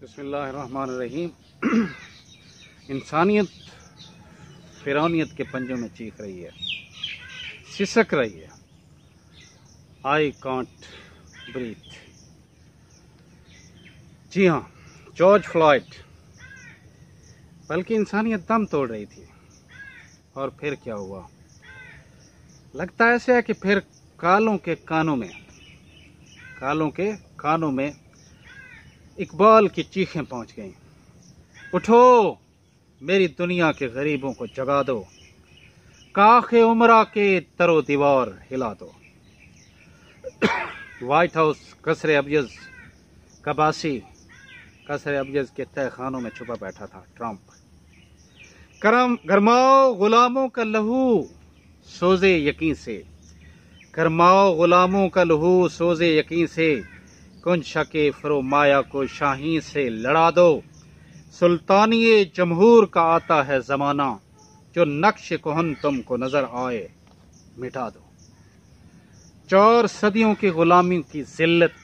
بسم اللہ الرحمن الرحیم۔ انسانیت فرعونیت کے پنجوں میں چیخ رہی ہے، سسک رہی ہے، آئی کانٹ بریتھ۔ جی ہاں، جارج فلائڈ، بلکہ انسانیت دم توڑ رہی تھی۔ اور پھر کیا ہوا؟ لگتا ایسے ہے کہ پھر کالوں کے کانوں میں اقبال کی چیخیں پہنچ گئیں، اٹھو میری دنیا کے غریبوں کو جگا دو، کاخ عمرہ کے در و دیوار ہلا دو۔ وائٹ ہاؤس قصر ابیض کباسی قصر ابیض کے تہہ خانوں میں چھپا بیٹھا تھا ٹرمپ۔ گرماؤ غلاموں کا لہو سوزے یقین سے، گرماؤ غلاموں کا لہو سوزے یقین سے، کنج شک فرو مایا کو شاہین سے لڑا دو۔ سلطانی جمہور کا آتا ہے زمانہ، جو نقش کہن تم کو نظر آئے مٹا دو۔ 4 صدیوں کی غلامی کی ذلت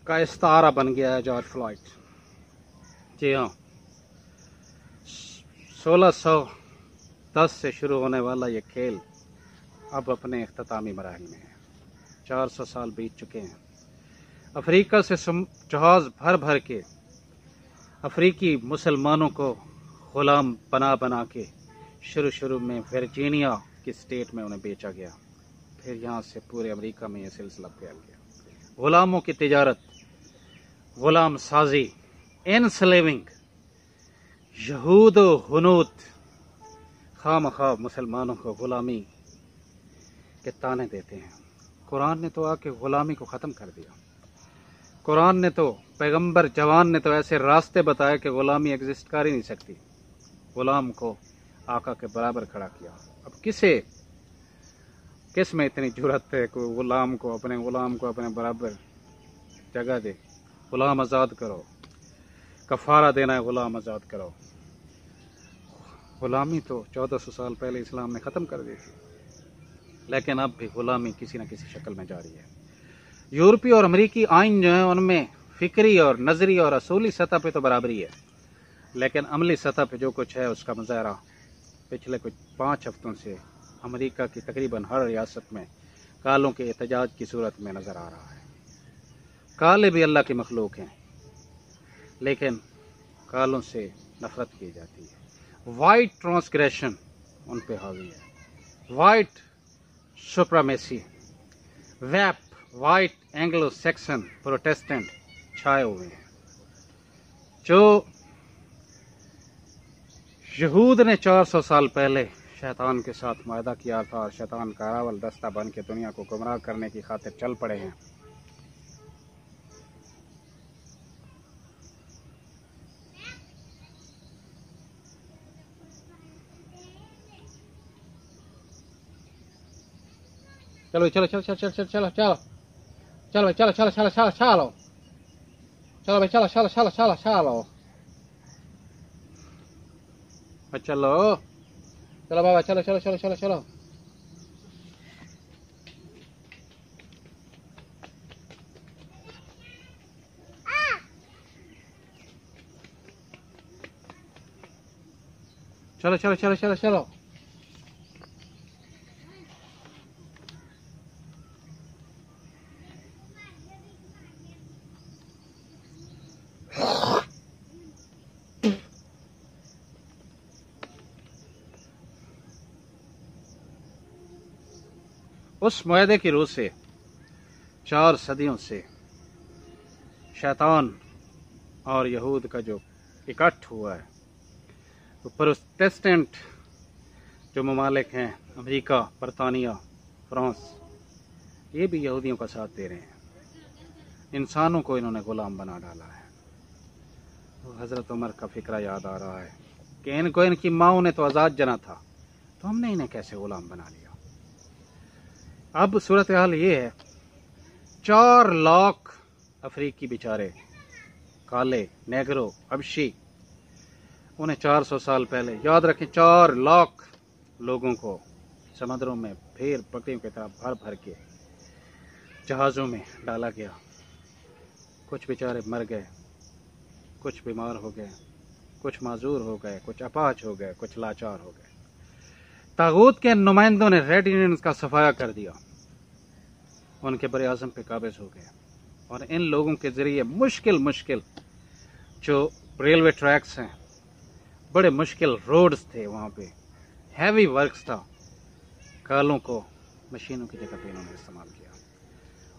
کا استعارہ بن گیا ہے جارج فلائڈ۔ جی ہاں، 1610 سے شروع ہونے والا یہ کھیل اب اپنے اختتامی مراحل میں ہے۔ 400 سال بیت چکے ہیں۔ افریقہ سے جہاز بھر کے افریقی مسلمانوں کو غلام بنا کے شروع میں ورجینیا کی اسٹیٹ میں انہیں بیچا گیا، پھر یہاں سے پورے امریکہ میں یہ سلسلہ پھیل گیا۔ غلاموں کی تجارت، غلام سازی، انسلیونگ، یہود و ہنود خواہ مخواہ مسلمانوں کو غلامی کے طعنے دیتے ہیں۔ قرآن نے تو آ کے غلامی کو ختم کر دیا۔ قرآن نے تو، پیغمبر جوان نے تو ایسے راستے بتائے کہ غلامی ایگزسٹ کر ہی نہیں سکتی۔ غلام کو آقا کے برابر کھڑا کیا۔ اب کس میں اتنی جرأت ہے کہ اپنے غلام کو اپنے برابر جگہ دے؟ غلام آزاد کرو، کفارہ دینا ہے، غلام آزاد کرو۔ غلامی تو 1400 سال پہلے اسلام نے ختم کر دی تھی، لیکن اب بھی غلامی کسی نہ کسی شکل میں جاری ہے۔ یورپی اور امریکی آئین جو ہیں ان میں فکری اور نظری اور اصولی سطح پہ تو برابری ہے، لیکن عملی سطح پہ جو کچھ ہے اس کا مظاہرہ پچھلے کچھ 5 ہفتوں سے امریکہ کی تقریباً ہر ریاست میں کالوں کے احتجاج کی صورت میں نظر آ رہا ہے۔ کالے بھی اللہ کی مخلوق ہیں، لیکن کالوں سے نفرت کی جاتی ہے۔ وائٹ ٹرانسگریشن ان پہ حاوی ہے، وائٹ سپرامیسی، ویپ وائٹ اینگلو سیکسن پروٹیسٹنٹ چھائے ہوئے ہیں۔ جو یہود نے 400 سال پہلے شیطان کے ساتھ معاہدہ کیا تھا اور شیطان کا اراول دستہ بن کے دنیا کو گمراہ کرنے کی خاطر چل پڑے ہیں، چلو چلو چلو چلو چلو چلو چلو چلو بھائی چلو چلو چلو چلو چلو چلو بھائی چلو چلو چلو چلو چلو چلو چلو بابا چلو چلو چلو چلو چلو چلو چلو چلو چلو چلو اس معاہدے کی روح سے 4 صدیوں سے شیطان اور یہود کا جو اکٹھ ہوا ہے، تو پروٹیسٹنٹ جو ممالک ہیں، امریکہ، برطانیہ، فرانس، یہ بھی یہودیوں کا ساتھ دے رہے ہیں۔ انسانوں کو انہوں نے غلام بنا ڈالا ہے۔ تو حضرت عمر کا فکرہ یاد آ رہا ہے کہ ان کو ان کی ماؤں نے تو آزاد جنا تھا، تو ہم نے انہیں کیسے غلام بنا لیا؟ اب صورتحال یہ ہے، 4 لاکھ افریقی بیچارے، کالے، نیگرو، حبشی، انہیں 400 سال پہلے، یاد رکھیں 4 لاکھ لوگوں کو سمندروں میں بھیڑ بکریوں کی طرح بھر کے جہازوں میں ڈالا گیا۔ کچھ بیچارے مر گئے، کچھ بیمار ہو گئے، کچھ معذور ہو گئے، کچھ اپاہج ہو گئے، کچھ لاچار ہو گئے۔ طاغوت کے نمائندوں نے ریڈ انڈینز کا صفایا کر دیا، ان کے بر اعظم پہ قابض ہو گئے، اور ان لوگوں کے ذریعے مشکل جو ریلوے ٹریکس ہیں، بڑے مشکل روڈز تھے، وہاں پہ ہیوی ورکس تھا، کالوں کو مشینوں کی جگہ پہ انہوں نے استعمال کیا،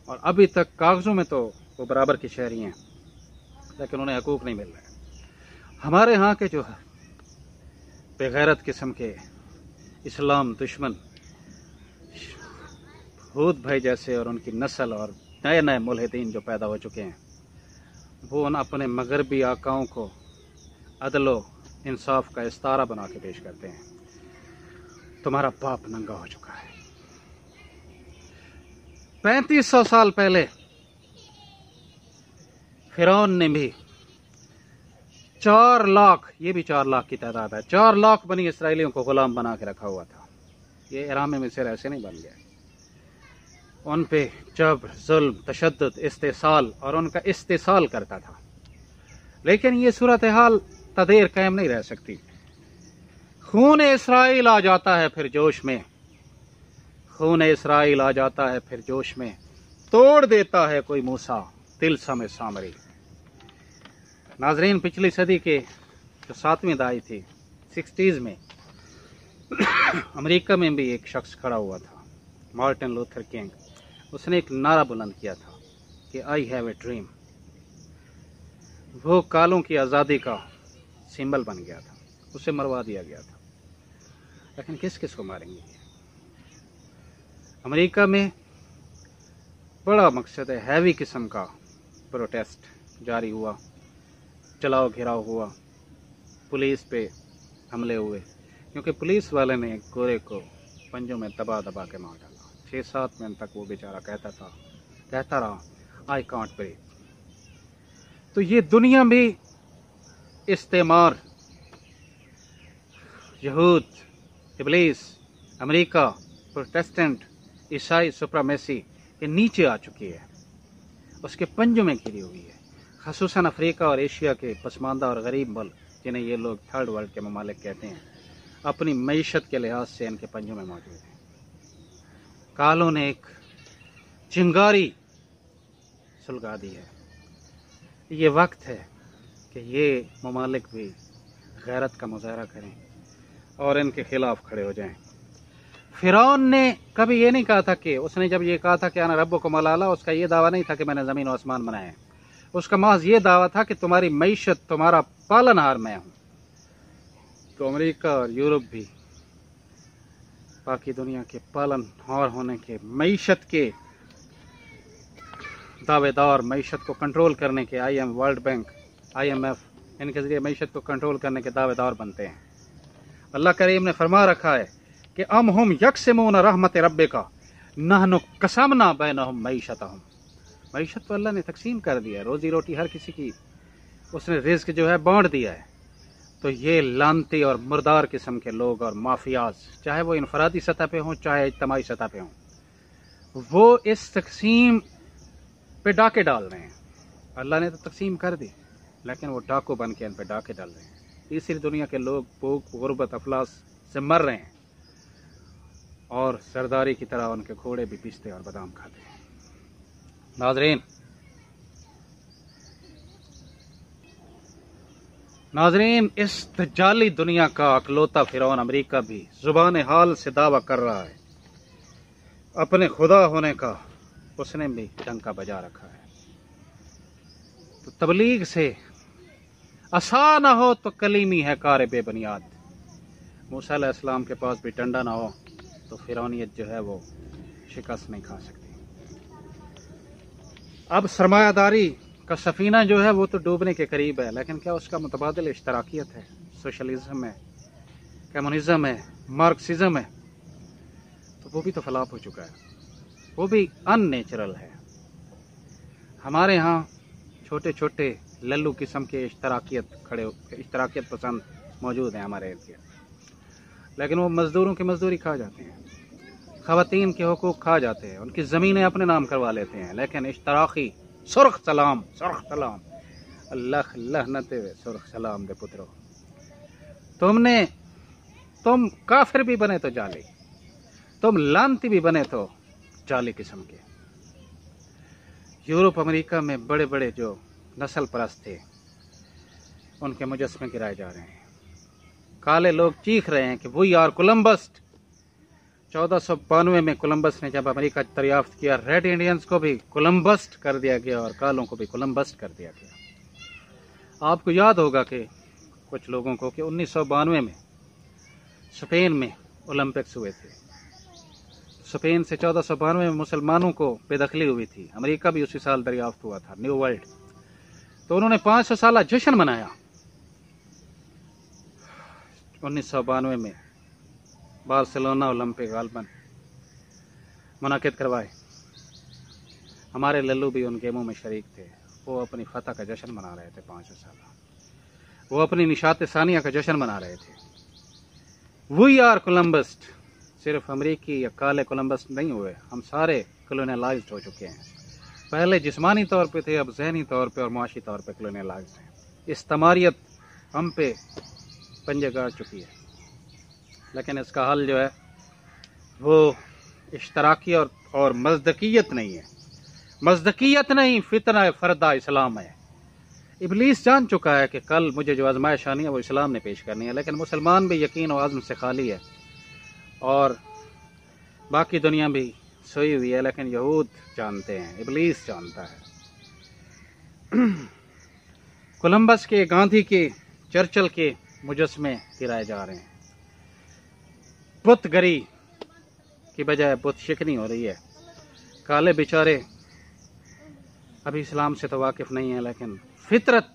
اور ابھی تک کاغذوں میں تو وہ برابر کی شہری ہیں، لیکن انہیں حقوق نہیں مل رہے۔ ہمارے ہاں کے جو بے غیرت قسم کے اسلام دشمن ہود بھائی جیسے اور ان کی نسل اور نئے ملحدین جو پیدا ہو چکے ہیں، وہ ان اپنے مغربی آقاؤں کو عدل و انصاف کا استعارہ بنا کے پیش کرتے ہیں۔ تمہارا باپ ننگا ہو چکا ہے۔ 3500 سال پہلے فرعون نے بھی 4 لاکھ، یہ بھی 4 لاکھ کی تعداد ہے، 4 لاکھ بنی اسرائیلیوں کو غلام بنا کے رکھا ہوا تھا۔ یہ احرام مصر ایسے نہیں بن گیا، ان پہ جبر، ظلم، تشدد، استحصال اور ان کا استحصال کرتا تھا، لیکن یہ صورتحال تا دیر قائم نہیں رہ سکتی۔ خون اسرائیل آ جاتا ہے پھر جوش میں، خون اسرائیل آ جاتا ہے پھر جوش میں، توڑ دیتا ہے کوئی موسیٰ طلسم سامری۔ ناظرین، پچھلی صدی کے جو 7ویں دہائی تھی، 60s میں امریکہ میں بھی ایک شخص کھڑا ہوا تھا، مارٹن لوتھر کنگ۔ اس نے ایک نعرہ بلند کیا تھا کہ آئی ہیو اے ڈریم۔ وہ کالوں کی آزادی کا سمبل بن گیا تھا، اسے مروا دیا گیا تھا، لیکن کس کس کو ماریں گے؟ امریکہ میں بڑا مقصد ہے، ہیوی قسم کا پروٹیسٹ جاری ہوا، چلاؤ گھیراؤ ہوا، پولیس پہ حملے ہوئے، کیونکہ پولیس والے نے گورے کو پنجوں میں دبا دبا کے مار ڈالا۔ 6-7 منٹ تک وہ بیچارہ کہتا رہا آئی کانٹ بریتھ۔ تو یہ دنیا بھی استعمار، یہود، ابلیس، امریکہ، پروٹیسٹنٹ، عیسائی سپرامیسی کے نیچے آ چکی ہے، اس کے پنجوں میں گھری ہوئی ہے۔ خصوصاً افریقہ اور ایشیا کے پسماندہ اور غریب ملک، جنہیں یہ لوگ تھرڈ ورلڈ کے ممالک کہتے ہیں، اپنی معیشت کے لحاظ سے ان کے پنجوں میں موجود ہیں۔ کالوں نے ایک چنگاری سلگا دی ہے۔ یہ وقت ہے کہ یہ ممالک بھی غیرت کا مظاہرہ کریں اور ان کے خلاف کھڑے ہو جائیں۔ فرعون نے کبھی یہ نہیں کہا تھا کہ اس نے جب یہ کہا تھا کہ انا ربکم الاعلی، اس کا یہ دعویٰ نہیں تھا کہ میں نے زمین و آسمان بنائے ہیں، اس کا محض یہ دعویٰ تھا کہ تمہاری معیشت، تمہارا پالن ہار میں ہوں۔ تو امریکہ اور یورپ بھی باقی دنیا کے پالن ہار ہونے کے، معیشت کے دعوے دار، معیشت کو کنٹرول کرنے کے، ورلڈ بینک، IMF، ان کے ذریعے معیشت کو کنٹرول کرنے کے دعوے دار بنتے ہیں۔ اللہ کریم نے فرما رکھا ہے کہ ام ہم یقسمون رحمت ربک نحن قسمنا بینہم معیشتہم۔ معیشت تو اللہ نے تقسیم کر دیا ہے، روزی روٹی ہر کسی کی اس نے رزق جو ہے بانٹ دیا ہے۔ تو یہ لانتی اور مردار قسم کے لوگ اور مافیاز، چاہے وہ انفرادی سطح پہ ہوں چاہے اجتماعی سطح پہ ہوں، وہ اس تقسیم پہ ڈاکے ڈال رہے ہیں۔ اللہ نے تو تقسیم کر دی، لیکن وہ ڈاکو بن کے ان پہ ڈاکے ڈال رہے ہیں۔ تیسری دنیا کے لوگ بھوک، غربت، افلاس سے مر رہے ہیں، اور سرداری کی طرح ان کے گھوڑے بھی پیستے اور بادام کھاتے ہیں۔ ناظرین، اس دجالی دنیا کا اکلوتا فرعون امریکہ بھی زبان حال سے دعویٰ کر رہا ہے اپنے خدا ہونے کا، اس نے بھی ڈنکا بجا رکھا ہے۔ تو تبلیغ سے عصا نہ ہو تو کلیمی ہے کار بے بنیاد۔ موسیٰ علیہ السلام کے پاس بھی ڈنڈا نہ ہو تو فرعونیت جو ہے وہ شکست نہیں کھا سکتی۔ اب سرمایہ داری کا سفینہ جو ہے وہ تو ڈوبنے کے قریب ہے، لیکن کیا اس کا متبادل اشتراکیت ہے؟ سوشلزم ہے، کمیونزم ہے، مارکسزم ہے، تو وہ بھی تو فلاپ ہو چکا ہے، وہ بھی ان نیچرل ہے۔ ہمارے ہاں چھوٹے چھوٹے للو قسم کے اشتراکیت پسند موجود ہیں ہمارے ارد گرد، لیکن وہ مزدوروں کی مزدوری کھا جاتے ہیں، خواتین کے حقوق کھا جاتے ہیں، ان کی زمینیں اپنے نام کروا لیتے ہیں، لیکن اشتراکی سرخ سلام سرخ سلام اللہ لعنت سرخ سلام دے پترو، تم کافر بھی بنے تو جعلی، تم لانتی بھی بنے تو جعلی قسم کے۔ یورپ امریکہ میں بڑے بڑے جو نسل پرست تھے ان کے مجسمے گرائے جا رہے ہیں، کالے لوگ چیخ رہے ہیں کہ وی آر کولمبسڈ۔ 1492 میں کولمبس نے جب امریکہ دریافت کیا، ریڈ انڈینز کو بھی کولمبسڈ کر دیا گیا اور کالوں کو بھی کولمبسڈ کر دیا گیا۔ آپ کو یاد ہوگا کہ کچھ لوگوں کو کہ 1992 میں اسپین میں اولمپکس ہوئے تھے، اسپین سے 1492 میں مسلمانوں کو بے دخلی ہوئی تھی، امریکہ بھی اسی سال دریافت ہوا تھا، نیو ورلڈ، تو انہوں نے 500 سالہ جشن منایا 1992 میں، بارسلونا اولمپک غالباً منعقد کروائے۔ ہمارے للو بھی ان گیموں میں شریک تھے، وہ اپنی فتح کا جشن منا رہے تھے 500 سالہ، وہ اپنی نشاط ثانیہ کا جشن منا رہے تھے۔ وی آر کولمبسڈ، صرف امریکی یا کالے کولمبس نہیں ہوئے، ہم سارے کلونیلائزڈ ہو چکے ہیں، پہلے جسمانی طور پہ تھے، اب ذہنی طور پہ اور معاشی طور پہ کلونیلائزڈ ہیں۔ استعماریت ہم پہ پنجے گاڑ چکی ہے، لیکن اس کا حل جو ہے وہ اشتراکی اور مزدقیت نہیں ہے، مزدقیت نہیں، فتنہ فردہ اسلام ہے۔ ابلیس جان چکا ہے کہ کل مجھے جو آزمائش آنی ہے وہ اسلام نے پیش کرنی ہے، لیکن مسلمان بھی یقین و عزم سے خالی ہے اور باقی دنیا بھی سوئی ہوئی ہے، لیکن یہود جانتے ہیں، ابلیس جانتا ہے۔ کولمبس کے، گاندھی کے، چرچل کے مجسمے گرائے جا رہے ہیں، بت گری کی بجائے بت شکنی ہو رہی ہے۔ کالے بیچارے ابھی اسلام سے تو واقف نہیں ہیں، لیکن فطرت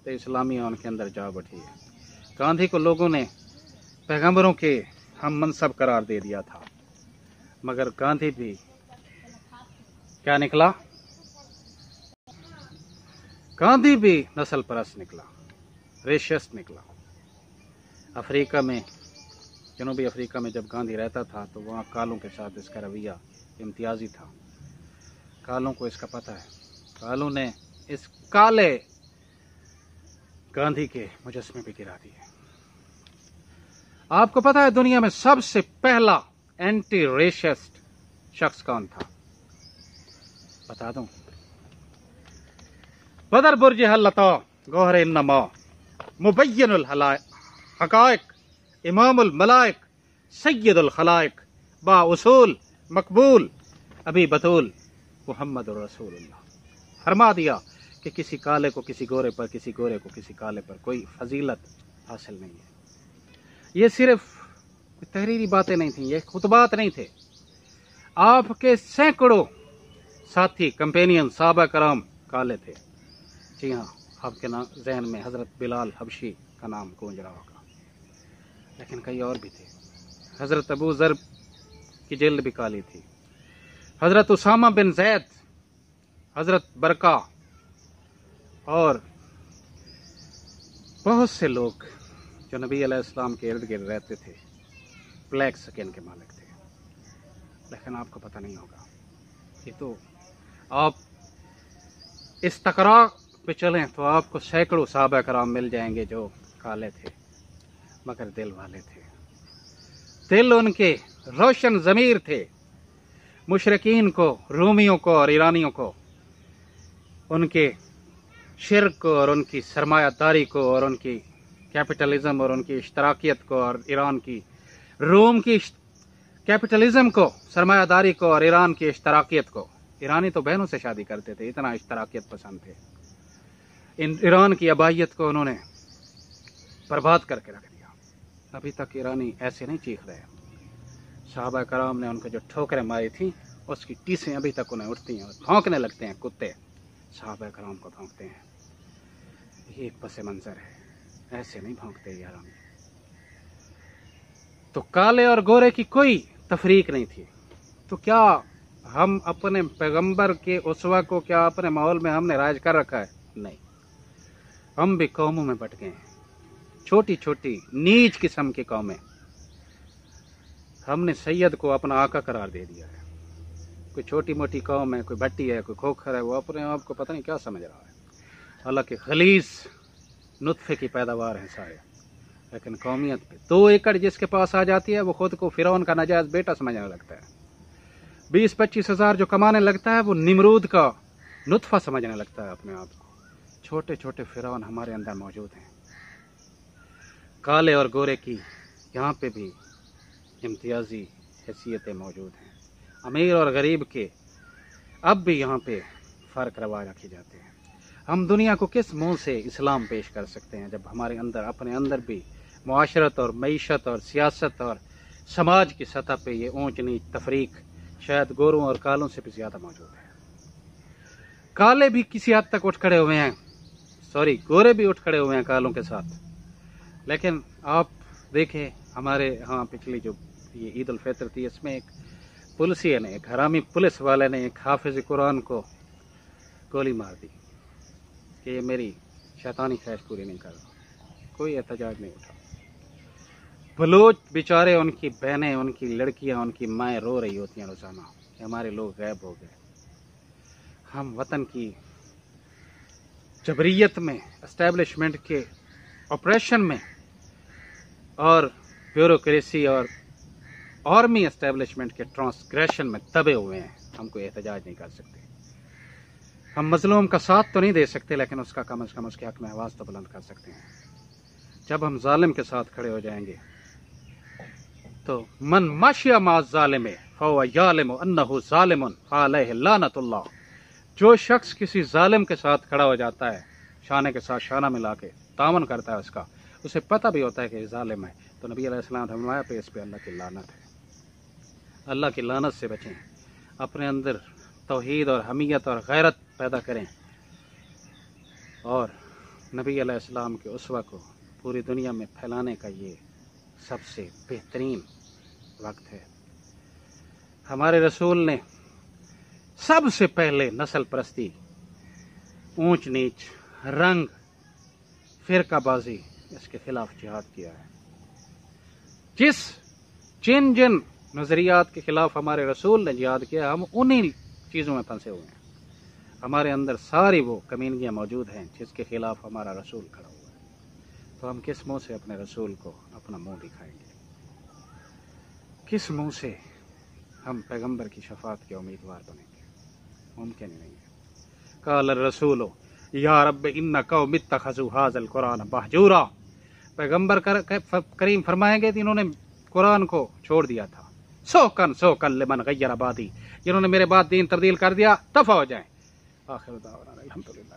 اسلامی ان کے اندر جا بٹھی ہے۔ گاندھی کو لوگوں نے پیغمبروں کے ہم منصب قرار دے دیا تھا، مگر گاندھی بھی کیا نکلا؟ گاندھی بھی نسل پرست نکلا، ریشسٹ نکلا۔ افریقہ میں، جنوبی افریقہ میں جب گاندھی رہتا تھا تو وہاں کالوں کے ساتھ اس کا رویہ امتیازی تھا، کالوں کو اس کا پتہ ہے، کالوں نے اس کالے گاندھی کے مجسمے بھی گرا دیے۔ آپ کو پتہ ہے دنیا میں سب سے پہلا اینٹی ریشسٹ شخص کون تھا؟ بتا دوں، بدر برج حلتا گوہر انما مبین الحقائق امام الملائک سید الخلائق با اصول مقبول ابھی بطول محمد رسول اللہ۔ فرما دیا کہ کسی کالے کو کسی گورے پر، کسی گورے کو کسی کالے پر کوئی فضیلت حاصل نہیں ہے۔ یہ صرف تحریری باتیں نہیں تھیں، یہ خطبات نہیں تھے، آپ کے سینکڑوں ساتھی، کمپینین، صحابہ کرام کالے تھے۔ جی ہاں، آپ کے ذہن میں حضرت بلال حبشی کا نام گونج رہا ہوگا، لیکن کئی اور بھی تھے۔ حضرت ابو ذر کی جلد بھی کالی تھی، حضرت اسامہ بن زید، حضرت برکا اور بہت سے لوگ جو نبی علیہ السلام کے ارد گرد رہتے تھے بلیک سکن کے مالک تھے، لیکن آپ کو پتہ نہیں ہوگا۔ یہ تو آپ اس تقرار پہ چلیں تو آپ کو سینکڑوں صحابہ کرام مل جائیں گے جو کالے تھے مگر دل والے تھے، دل ان کے روشن ضمیر تھے۔ مشرقین کو، رومیوں کو اور ایرانیوں کو، ان کے شرک کو اور ان کی سرمایہ داری کو اور ان کی کیپٹلزم اور ان کی اشتراکیت کو اور ایران کی، روم کی کیپٹلزم کو، سرمایہ داری کو اور ایران کی اشتراکیت کو، ایرانی تو بہنوں سے شادی کرتے تھے، اتنا اشتراکیت پسند تھے، ایران کی ابائیت کو انہوں نے برباد کر کے رکھ دیا۔ ابھی تک ایرانی ایسے نہیں چیخ رہے، صحابہ کرام نے ان کو جو ٹھوکریں ماری تھیں اس کی ٹیسیں ابھی تک انہیں اٹھتی ہیں اور بھونکنے لگتے ہیں، کتے صحابہ کرام کو بھونکتے ہیں۔ یہ ایک پس منظر ہے، ایسے نہیں بھونکتے ایرانی۔ تو کالے اور گورے کی کوئی تفریق نہیں تھی۔ تو کیا ہم اپنے پیغمبر کے اسوہ کو کیا اپنے ماحول میں ہم نے رائج کر رکھا ہے؟ نہیں، ہم بھی قوموں میں بٹ گئے ہیں، چھوٹی چھوٹی نیچ قسم کی قومیں۔ ہم نے سید کو اپنا آقا قرار دے دیا ہے، کوئی چھوٹی موٹی قوم ہے، کوئی بھٹی ہے، کوئی کھوکھر ہے، وہ اپنے آپ کو پتہ نہیں کیا سمجھ رہا ہے۔ اللہ کے خلیص نطفے کی پیداوار ہیں سارے، لیکن قومیت پہ 2 ایکڑ جس کے پاس آ جاتی ہے وہ خود کو فرعون کا ناجائز بیٹا سمجھنے لگتا ہے۔ 20-25 ہزار جو کمانے لگتا ہے وہ نمرود کا نطفہ سمجھنے لگتا ہے اپنے آپ کو۔ چھوٹے چھوٹے فرعون ہمارے اندر موجود ہیں۔ کالے اور گورے کی یہاں پہ بھی امتیازی حیثیتیں موجود ہیں۔ امیر اور غریب کے اب بھی یہاں پہ فرق روا رکھے جاتے ہیں۔ ہم دنیا کو کس منہ سے اسلام پیش کر سکتے ہیں جب ہمارے اندر اپنے اندر بھی معاشرت اور معیشت اور سیاست اور سماج کی سطح پہ یہ اونچ نیچ تفریق شاید گوروں اور کالوں سے بھی زیادہ موجود ہے۔ کالے بھی کسی حد تک اٹھ کھڑے ہوئے ہیں، گورے بھی اٹھ کھڑے ہوئے ہیں کالوں کے ساتھ، لیکن آپ دیکھیں ہمارے ہاں پچھلی جو یہ عید الفطر تھی، اس میں ایک پولیسین نے، ایک حرامی پولیس والے نے ایک حافظ قرآن کو گولی مار دی کہ یہ میری شیطانی خواہش پوری نہیں کر رہا۔ کوئی احتجاج نہیں اٹھا۔ بلوچ بیچارے، ان کی بہنیں، ان کی لڑکیاں، ان کی مائیں رو رہی ہوتی ہیں روزانہ کہ ہمارے لوگ غائب ہو گئے۔ ہم وطن کی جبریت میں، اسٹیبلشمنٹ کے آپریشن میں اور بیوروکریسی اور آرمی اسٹیبلشمنٹ کے ٹرانسگریشن میں دبے ہوئے ہیں۔ ہم کوئی احتجاج نہیں کر سکتے۔ ہم مظلوم کا ساتھ تو نہیں دے سکتے، لیکن اس کا کم از کم اس کے حق میں آواز تو بلند کر سکتے ہیں۔ جب ہم ظالم کے ساتھ کھڑے ہو جائیں گے تو من ماشی مع الظالم فهو یعلم انه ظالم فعلیہ لعنۃ اللہ۔ جو شخص کسی ظالم کے ساتھ کھڑا ہو جاتا ہے، شانے کے ساتھ شانہ ملا کے تعاون کرتا ہے اس کا، اسے پتہ بھی ہوتا ہے کہ یہ ظالم ہے، تو نبی علیہ السلام نے فرمایا پہ اس پہ اللہ کی لعنت ہے۔ اللہ کی لعنت سے بچیں، اپنے اندر توحید اور حمیت اور غیرت پیدا کریں، اور نبی علیہ السلام کے اسوہ کو پوری دنیا میں پھیلانے کا یہ سب سے بہترین وقت ہے۔ ہمارے رسول نے سب سے پہلے نسل پرستی، اونچ نیچ، رنگ، فرقہ بازی، اس کے خلاف جہاد کیا ہے۔ جن نظریات کے خلاف ہمارے رسول نے جہاد کیا، ہم انہی چیزوں میں پھنسے ہوئے ہیں۔ ہمارے اندر ساری وہ کمینگیاں موجود ہیں جس کے خلاف ہمارا رسول کھڑا ہوا ہے، تو ہم کس منہ سے اپنے رسول کو اپنا منہ دکھائیں گے؟ کس منہ سے ہم پیغمبر کی شفاعت کے امیدوار بنیں گے؟ ممکن ہی نہیں ہے۔ قال الرسول یا رب ان قوم اتخذوا ھذا القرآن مہجورا۔ پیغمبر کریم فرمائیں گے کہ انہوں نے قرآن کو چھوڑ دیا تھا۔ سوکن لمن غیر بعدی، جنہوں نے میرے بعد دین تبدیل کر دیا، دفع ہو جائیں۔ آخر دعوانا الحمدللہ۔